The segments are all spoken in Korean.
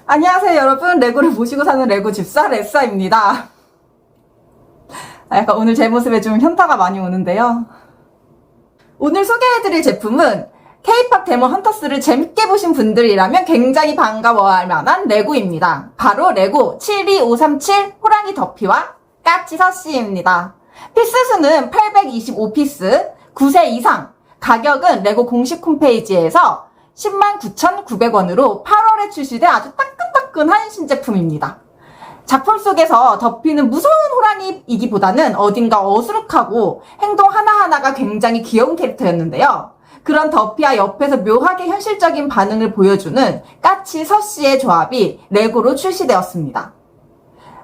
안녕하세요 여러분, 레고를 모시고 사는 레고 집사 레사입니다. 약간 오늘 제 모습에 좀 현타가 많이 오는데요. 오늘 소개해드릴 제품은 K-POP 데몬 헌터스를 재밌게 보신 분들이라면 굉장히 반가워할 만한 레고입니다. 바로 레고 72537 호랑이 더피와 까치 서씨입니다. 피스 수는 825피스, 9세 이상, 가격은 레고 공식 홈페이지에서 109,900원으로 8월에 출시된 아주 따끈따끈한 신제품입니다. 작품 속에서 더피는 무서운 호랑이이기보다는 어딘가 어수룩하고 행동 하나하나가 굉장히 귀여운 캐릭터였는데요. 그런 더피와 옆에서 묘하게 현실적인 반응을 보여주는 까치 서씨의 조합이 레고로 출시되었습니다.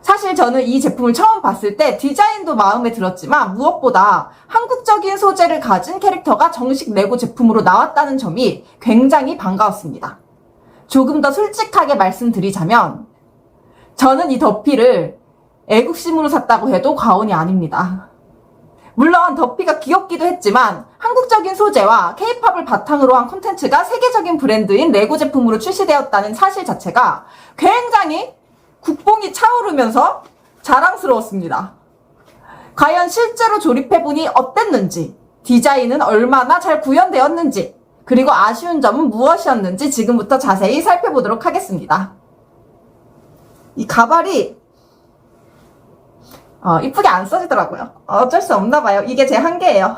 사실 저는 이 제품을 처음 봤을 때 디자인도 마음에 들었지만 무엇보다 한국적인 소재를 가진 캐릭터가 정식 레고 제품으로 나왔다는 점이 굉장히 반가웠습니다. 조금 더 솔직하게 말씀드리자면 저는 이 더피를 애국심으로 샀다고 해도 과언이 아닙니다. 물론 더피가 귀엽기도 했지만 한국적인 소재와 K-POP을 바탕으로 한 콘텐츠가 세계적인 브랜드인 레고 제품으로 출시되었다는 사실 자체가 굉장히 국뽕이 차오르면서 자랑스러웠습니다. 과연 실제로 조립해보니 어땠는지, 디자인은 얼마나 잘 구현되었는지, 그리고 아쉬운 점은 무엇이었는지 지금부터 자세히 살펴보도록 하겠습니다. 이 가발이 이쁘게 안 써지더라고요. 어쩔 수 없나봐요. 이게 제 한계예요.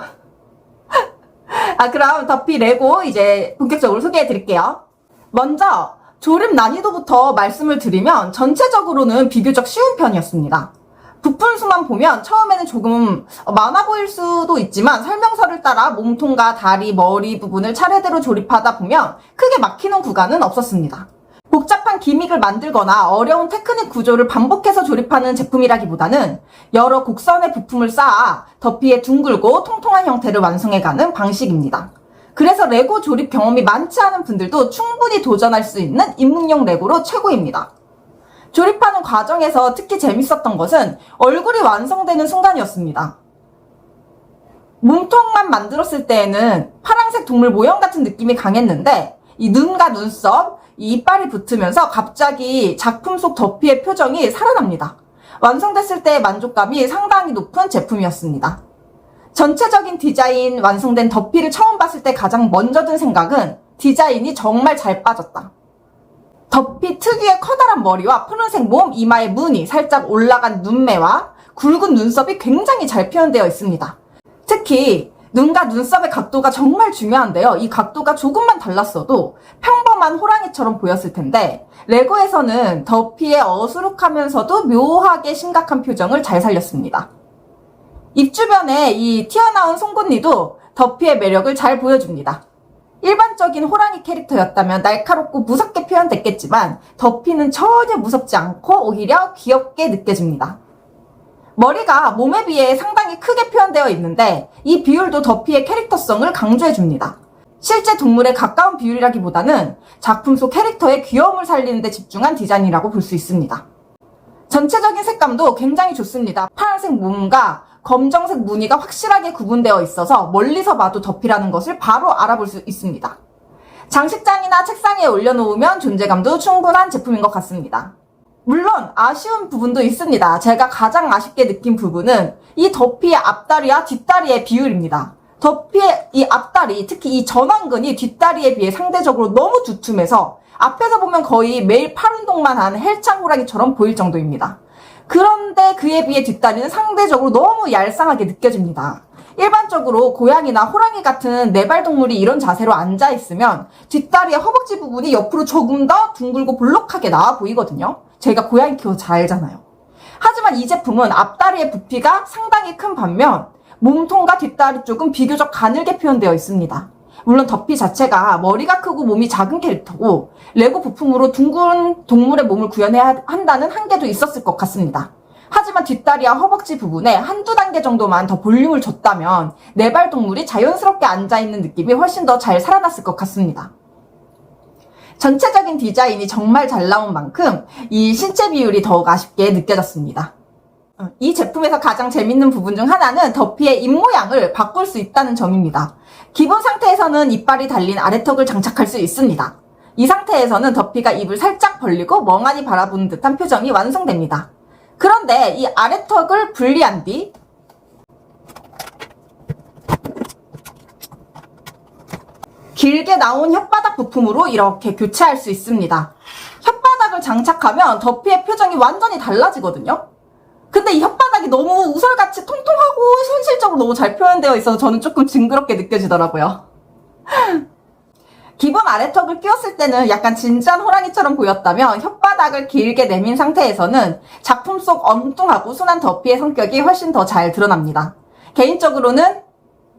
그럼 더피 레고 이제 본격적으로 소개해드릴게요. 먼저 조립 난이도부터 말씀을 드리면 전체적으로는 비교적 쉬운 편이었습니다. 부품 수만 보면 처음에는 조금 많아 보일 수도 있지만 설명서를 따라 몸통과 다리, 머리 부분을 차례대로 조립하다 보면 크게 막히는 구간은 없었습니다. 복잡한 기믹을 만들거나 어려운 테크닉 구조를 반복해서 조립하는 제품이라기보다는 여러 곡선의 부품을 쌓아 더피의 둥글고 통통한 형태를 완성해가는 방식입니다. 그래서 레고 조립 경험이 많지 않은 분들도 충분히 도전할 수 있는 입문용 레고로 최고입니다. 조립하는 과정에서 특히 재밌었던 것은 얼굴이 완성되는 순간이었습니다. 몸통만 만들었을 때에는 파란색 동물 모형 같은 느낌이 강했는데 이 눈과 눈썹, 이 이빨이 붙으면서 갑자기 작품 속 더피의 표정이 살아납니다. 완성됐을 때의 만족감이 상당히 높은 제품이었습니다. 전체적인 디자인 완성된 더피를 처음 봤을 때 가장 먼저 든 생각은 디자인이 정말 잘 빠졌다. 더피 특유의 커다란 머리와 푸른색 몸, 이마에 무늬, 살짝 올라간 눈매와 굵은 눈썹이 굉장히 잘 표현되어 있습니다. 특히 눈과 눈썹의 각도가 정말 중요한데요. 이 각도가 조금만 달랐어도 평범한 호랑이처럼 보였을 텐데 레고에서는 더피의 어수룩하면서도 묘하게 심각한 표정을 잘 살렸습니다. 입 주변에 이 튀어나온 송곳니도 더피의 매력을 잘 보여줍니다. 일반적인 호랑이 캐릭터였다면 날카롭고 무섭게 표현됐겠지만 더피는 전혀 무섭지 않고 오히려 귀엽게 느껴집니다. 머리가 몸에 비해 상당히 크게 표현되어 있는데 이 비율도 더피의 캐릭터성을 강조해줍니다. 실제 동물에 가까운 비율이라기보다는 작품 속 캐릭터의 귀여움을 살리는 데 집중한 디자인이라고 볼 수 있습니다. 전체적인 색감도 굉장히 좋습니다. 파란색 몸과 검정색 무늬가 확실하게 구분되어 있어서 멀리서 봐도 더피라는 것을 바로 알아볼 수 있습니다. 장식장이나 책상에 올려놓으면 존재감도 충분한 제품인 것 같습니다. 물론 아쉬운 부분도 있습니다. 제가 가장 아쉽게 느낀 부분은 이 더피의 앞다리와 뒷다리의 비율입니다. 더피의 이 앞다리, 특히 이 전완근이 뒷다리에 비해 상대적으로 너무 두툼해서 앞에서 보면 거의 매일 팔 운동만 하는 헬창 호랑이처럼 보일 정도입니다. 그런데 그에 비해 뒷다리는 상대적으로 너무 얄쌍하게 느껴집니다. 일반적으로 고양이나 호랑이 같은 네발 동물이 이런 자세로 앉아있으면 뒷다리의 허벅지 부분이 옆으로 조금 더 둥글고 볼록하게 나와 보이거든요. 제가 고양이 키워서 잘 알잖아요. 하지만 이 제품은 앞다리의 부피가 상당히 큰 반면 몸통과 뒷다리 쪽은 비교적 가늘게 표현되어 있습니다. 물론 더피 자체가 머리가 크고 몸이 작은 캐릭터고 레고 부품으로 둥근 동물의 몸을 구현해야 한다는 한계도 있었을 것 같습니다. 하지만 뒷다리와 허벅지 부분에 한두 단계 정도만 더 볼륨을 줬다면 네발 동물이 자연스럽게 앉아있는 느낌이 훨씬 더 잘 살아났을 것 같습니다. 전체적인 디자인이 정말 잘 나온 만큼 이 신체 비율이 더욱 아쉽게 느껴졌습니다. 이 제품에서 가장 재밌는 부분 중 하나는 더피의 입모양을 바꿀 수 있다는 점입니다. 기본 상태에서는 이빨이 달린 아래턱을 장착할 수 있습니다. 이 상태에서는 더피가 입을 살짝 벌리고 멍하니 바라보는 듯한 표정이 완성됩니다. 그런데 이 아래턱을 분리한 뒤 길게 나온 혓바닥 부품으로 이렇게 교체할 수 있습니다. 혓바닥을 장착하면 더피의 표정이 완전히 달라지거든요. 근데 이 혓바닥이 너무 우설같이 통통하고 현실적으로 너무 잘 표현되어 있어서 저는 조금 징그럽게 느껴지더라고요. 기본 아래턱을 끼웠을 때는 약간 진지한 호랑이처럼 보였다면 혓바닥을 길게 내민 상태에서는 작품 속 엉뚱하고 순한 더피의 성격이 훨씬 더 잘 드러납니다. 개인적으로는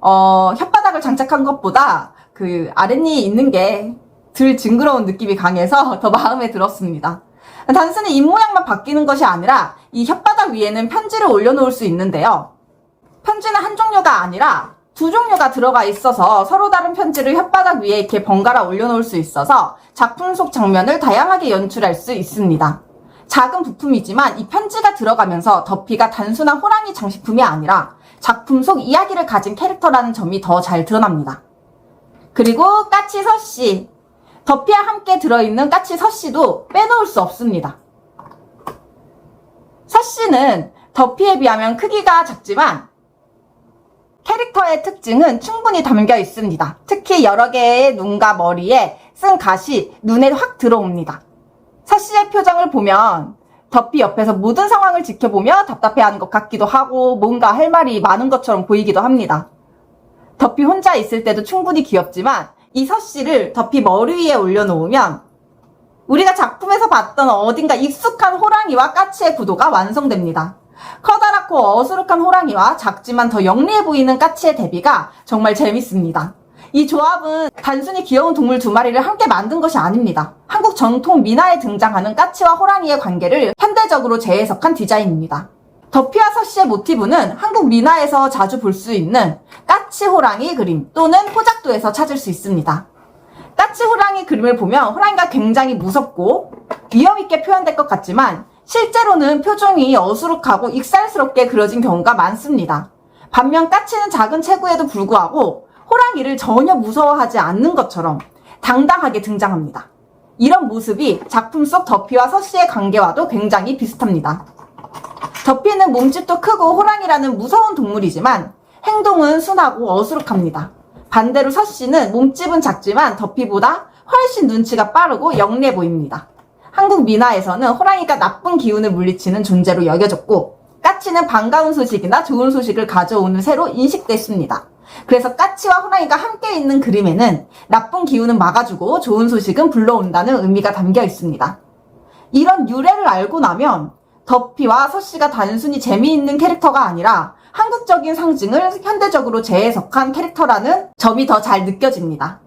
혓바닥을 장착한 것보다 그 아랫니 있는 게 덜 징그러운 느낌이 강해서 더 마음에 들었습니다. 단순히 입모양만 바뀌는 것이 아니라 이 혓바닥 위에는 편지를 올려놓을 수 있는데요. 편지는 한 종류가 아니라 두 종류가 들어가 있어서 서로 다른 편지를 혓바닥 위에 이렇게 번갈아 올려놓을 수 있어서 작품 속 장면을 다양하게 연출할 수 있습니다. 작은 부품이지만 이 편지가 들어가면서 더피가 단순한 호랑이 장식품이 아니라 작품 속 이야기를 가진 캐릭터라는 점이 더 잘 드러납니다. 그리고 까치 서씨, 더피와 함께 들어있는 까치 서씨도 빼놓을 수 없습니다. 서씨는 더피에 비하면 크기가 작지만 캐릭터의 특징은 충분히 담겨 있습니다. 특히 여러 개의 눈과 머리에 쓴 가시 눈에 확 들어옵니다. 서씨의 표정을 보면 더피 옆에서 모든 상황을 지켜보며 답답해하는 것 같기도 하고 뭔가 할 말이 많은 것처럼 보이기도 합니다. 더피 혼자 있을 때도 충분히 귀엽지만 이 서씨를 더피 머리 위에 올려놓으면 우리가 작품에서 봤던 어딘가 익숙한 호랑이와 까치의 구도가 완성됩니다. 커다랗고 어수룩한 호랑이와 작지만 더 영리해 보이는 까치의 대비가 정말 재밌습니다. 이 조합은 단순히 귀여운 동물 두 마리를 함께 만든 것이 아닙니다. 한국 전통 민화에 등장하는 까치와 호랑이의 관계를 현대적으로 재해석한 디자인입니다. 더피와 서씨의 모티브는 한국 민화에서 자주 볼 수 있는 까치 호랑이 그림 또는 포작도에서 찾을 수 있습니다. 까치 호랑이 그림을 보면 호랑이가 굉장히 무섭고 위험있게 표현될 것 같지만 실제로는 표정이 어수룩하고 익살스럽게 그려진 경우가 많습니다. 반면 까치는 작은 체구에도 불구하고 호랑이를 전혀 무서워하지 않는 것처럼 당당하게 등장합니다. 이런 모습이 작품 속 더피와 서씨의 관계와도 굉장히 비슷합니다. 더피는 몸집도 크고 호랑이라는 무서운 동물이지만 행동은 순하고 어수룩합니다. 반대로 서씨는 몸집은 작지만 더피보다 훨씬 눈치가 빠르고 영리해 보입니다. 한국 민화에서는 호랑이가 나쁜 기운을 물리치는 존재로 여겨졌고 까치는 반가운 소식이나 좋은 소식을 가져오는 새로 인식됐습니다. 그래서 까치와 호랑이가 함께 있는 그림에는 나쁜 기운은 막아주고 좋은 소식은 불러온다는 의미가 담겨 있습니다. 이런 유래를 알고 나면 더피와 서씨가 단순히 재미있는 캐릭터가 아니라 한국적인 상징을 현대적으로 재해석한 캐릭터라는 점이 더 잘 느껴집니다.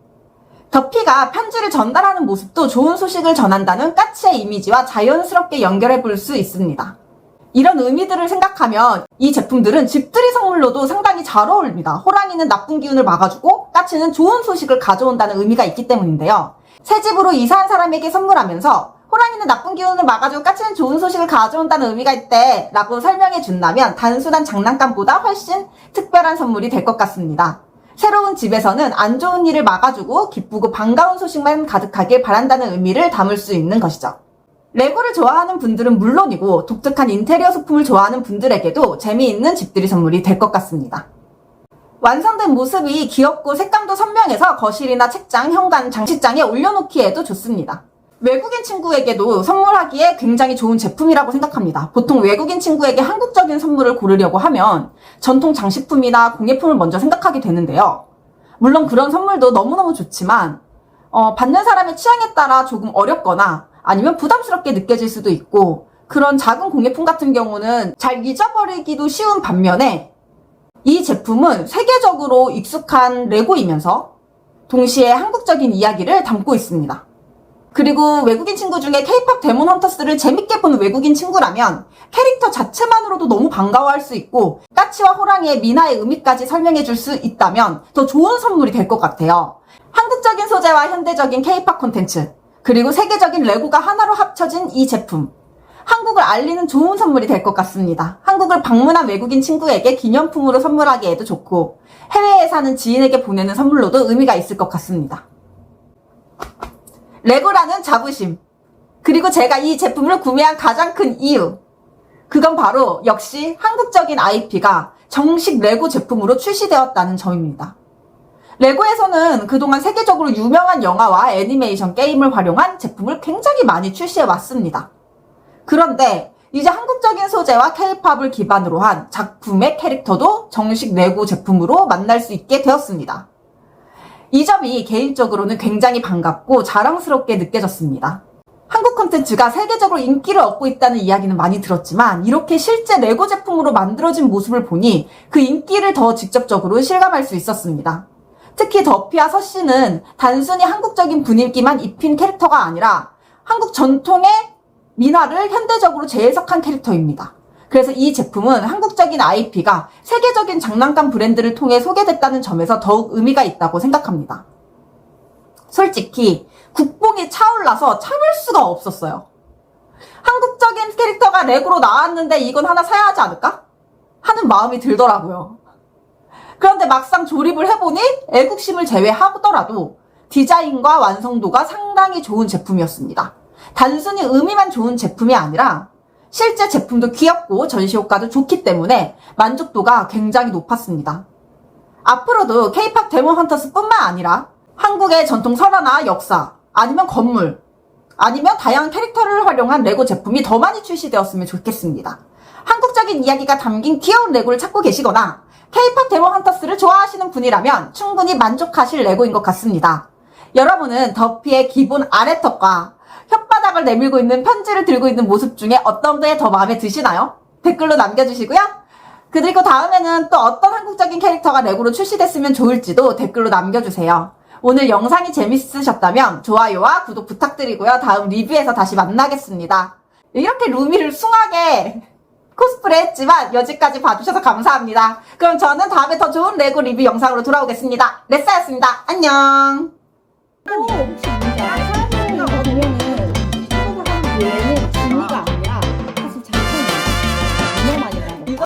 더피가 편지를 전달하는 모습도 좋은 소식을 전한다는 까치의 이미지와 자연스럽게 연결해 볼 수 있습니다. 이런 의미들을 생각하면 이 제품들은 집들이 선물로도 상당히 잘 어울립니다. 호랑이는 나쁜 기운을 막아주고 까치는 좋은 소식을 가져온다는 의미가 있기 때문인데요. 새 집으로 이사한 사람에게 선물하면서 호랑이는 나쁜 기운을 막아주고 까치는 좋은 소식을 가져온다는 의미가 있대 라고 설명해 준다면 단순한 장난감보다 훨씬 특별한 선물이 될 것 같습니다. 새로운 집에서는 안 좋은 일을 막아주고 기쁘고 반가운 소식만 가득하길 바란다는 의미를 담을 수 있는 것이죠. 레고를 좋아하는 분들은 물론이고 독특한 인테리어 소품을 좋아하는 분들에게도 재미있는 집들이 선물이 될 것 같습니다. 완성된 모습이 귀엽고 색감도 선명해서 거실이나 책장, 현관, 장식장에 올려놓기에도 좋습니다. 외국인 친구에게도 선물하기에 굉장히 좋은 제품이라고 생각합니다. 보통 외국인 친구에게 한국적인 선물을 고르려고 하면 전통 장식품이나 공예품을 먼저 생각하게 되는데요. 물론 그런 선물도 너무너무 좋지만 받는 사람의 취향에 따라 조금 어렵거나 아니면 부담스럽게 느껴질 수도 있고 그런 작은 공예품 같은 경우는 잘 잊어버리기도 쉬운 반면에 이 제품은 세계적으로 익숙한 레고이면서 동시에 한국적인 이야기를 담고 있습니다. 그리고 외국인 친구 중에 K-POP 데몬 헌터스를 재밌게 보는 외국인 친구라면 캐릭터 자체만으로도 너무 반가워할 수 있고 까치와 호랑이의 민화의 의미까지 설명해 줄 수 있다면 더 좋은 선물이 될 것 같아요. 한국적인 소재와 현대적인 K-POP 콘텐츠 그리고 세계적인 레고가 하나로 합쳐진 이 제품 한국을 알리는 좋은 선물이 될 것 같습니다. 한국을 방문한 외국인 친구에게 기념품으로 선물하기에도 좋고 해외에 사는 지인에게 보내는 선물로도 의미가 있을 것 같습니다. 레고라는 자부심, 그리고 제가 이 제품을 구매한 가장 큰 이유, 그건 바로 역시 한국적인 IP가 정식 레고 제품으로 출시되었다는 점입니다. 레고에서는 그동안 세계적으로 유명한 영화와 애니메이션 게임을 활용한 제품을 굉장히 많이 출시해 왔습니다. 그런데 이제 한국적인 소재와 K-팝을 기반으로 한 작품의 캐릭터도 정식 레고 제품으로 만날 수 있게 되었습니다. 이 점이 개인적으로는 굉장히 반갑고 자랑스럽게 느껴졌습니다. 한국 콘텐츠가 세계적으로 인기를 얻고 있다는 이야기는 많이 들었지만 이렇게 실제 레고 제품으로 만들어진 모습을 보니 그 인기를 더 직접적으로 실감할 수 있었습니다. 특히 더피와 서씨는 단순히 한국적인 분위기만 입힌 캐릭터가 아니라 한국 전통의 민화를 현대적으로 재해석한 캐릭터입니다. 그래서 이 제품은 한국적인 IP가 세계적인 장난감 브랜드를 통해 소개됐다는 점에서 더욱 의미가 있다고 생각합니다. 솔직히 국뽕이 차올라서 참을 수가 없었어요. 한국적인 캐릭터가 레고로 나왔는데 이건 하나 사야 하지 않을까? 하는 마음이 들더라고요. 그런데 막상 조립을 해보니 애국심을 제외하더라도 디자인과 완성도가 상당히 좋은 제품이었습니다. 단순히 의미만 좋은 제품이 아니라 실제 제품도 귀엽고 전시효과도 좋기 때문에 만족도가 굉장히 높았습니다. 앞으로도 K-팝 데몬 헌터스 뿐만 아니라 한국의 전통 설화나 역사, 아니면 건물, 아니면 다양한 캐릭터를 활용한 레고 제품이 더 많이 출시되었으면 좋겠습니다. 한국적인 이야기가 담긴 귀여운 레고를 찾고 계시거나 K-팝 데몬 헌터스를 좋아하시는 분이라면 충분히 만족하실 레고인 것 같습니다. 여러분은 더피의 기본 아래턱과 혓바닥을 내밀고 있는 편지를 들고 있는 모습 중에 어떤 게 더 마음에 드시나요? 댓글로 남겨주시고요. 그리고 다음에는 또 어떤 한국적인 캐릭터가 레고로 출시됐으면 좋을지도 댓글로 남겨주세요. 오늘 영상이 재밌으셨다면 좋아요와 구독 부탁드리고요. 다음 리뷰에서 다시 만나겠습니다. 이렇게 루미를 숭하게 코스프레 했지만 여기까지 봐주셔서 감사합니다. 그럼 저는 다음에 더 좋은 레고 리뷰 영상으로 돌아오겠습니다. 레사였습니다. 안녕.